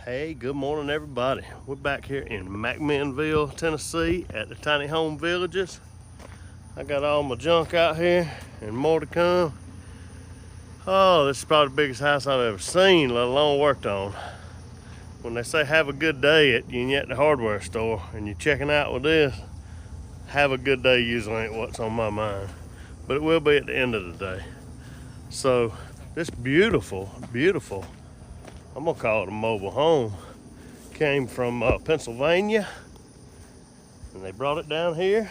Hey, good morning everybody. We're back here in McMinnville, Tennessee at the Tiny Home Villages. I got all my junk out here and more to come. Oh, this is probably the biggest house I've ever seen, let alone worked on. When they say have a good day at the hardware store and you're checking out with this, have a good day usually ain't what's on my mind. But it will be at the end of the day. So this beautiful, I'm gonna call it a mobile home, came from Pennsylvania, and they brought it down here.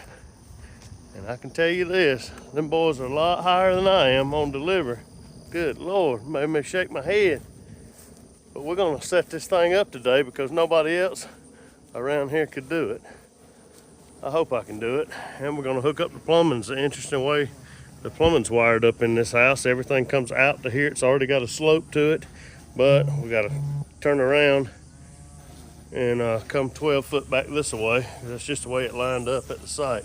And I can tell you this, them boys are a lot higher than I am on delivery. Good Lord, made me shake my head. But we're gonna set this thing up today because nobody else around here could do it. I hope I can do it. And we're gonna hook up the plumbing. It's an interesting way the plumbing's wired up in this house. Everything comes out to here. It's already got a slope to it, but we gotta turn around and come 12 foot back this way. That's just the way it lined up at the site.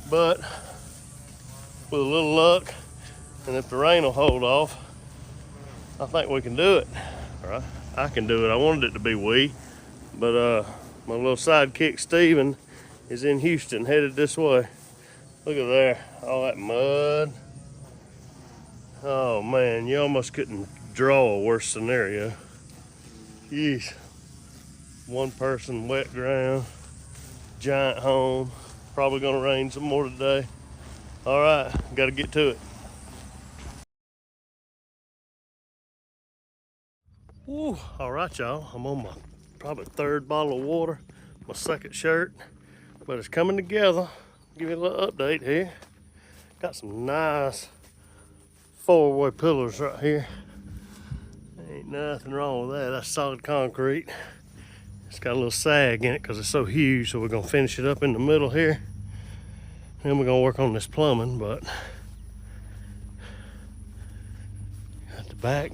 But with a little luck, and if the rain will hold off, I think we can do it. All right, I can do it. I wanted it to be we, but my little sidekick Steven is in Houston, headed this way. Look at there, all that mud. Oh man, you almost couldn't draw a worse scenario. Yeesh. One person, wet ground, giant home. Probably gonna rain some more today. All right, gotta get to it. Woo, all right, y'all. I'm on my probably third bottle of water, my second shirt, but it's coming together. Give you a little update here. Got some nice four-way pillars right here. Ain't nothing wrong with that. That's solid concrete. It's got a little sag in it because it's so huge, so we're gonna finish it up in the middle here. Then we're gonna work on this plumbing, but at the back,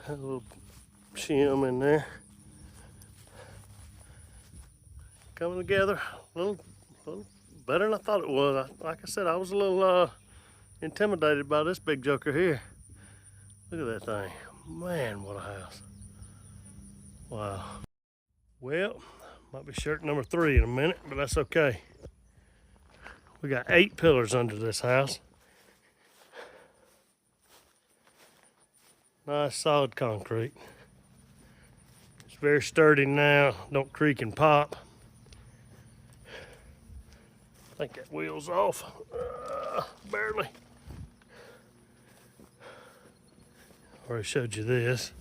a little shim in there. Coming together a little better than I thought it was. Like I said, I was a little intimidated by this big joker here. Look at that thing. Man, what a house. Wow. Well, might be shirt number 3 in a minute, but that's okay. We got 8 pillars under this house. Nice solid concrete. It's very sturdy now, don't creak and pop. I think that wheel's off, barely. Already showed you this.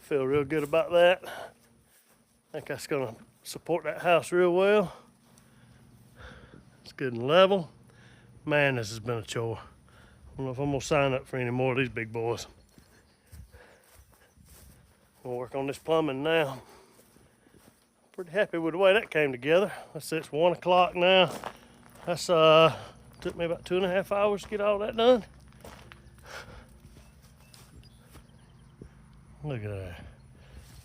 Feel real good about that. I think that's gonna support that house real well. It's good and level. Man, this has been a chore. I don't know if I'm gonna sign up for any more of these big boys. We'll work on this plumbing now. Pretty happy with the way that came together. Let's see, it's 1 o'clock now. That's took me about 2.5 hours to get all that done. Look at that.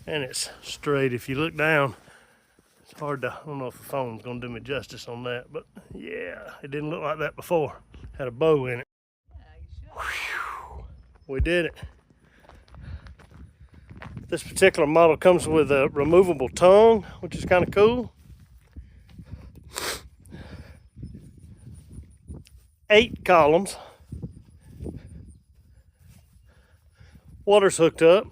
And it's straight. If you look down, it's hard to, I don't know if the phone's gonna do me justice on that, but yeah, it didn't look like that before. Had a bow in it. Whew. We did it. This particular model comes with a removable tongue, which is kind of cool. 8 columns. Water's hooked up.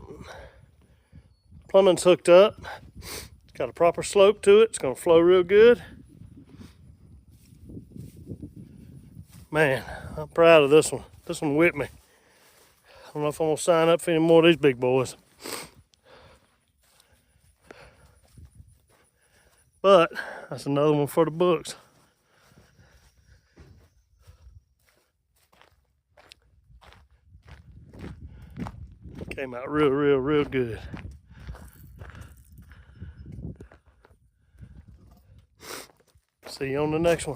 Plumbing's hooked up. It's got a proper slope to it. It's gonna flow real good. Man, I'm proud of this one. This one whipped me. I don't know if I'm gonna sign up for any more of these big boys. But that's another one for the books. Came out real good. See you on the next one.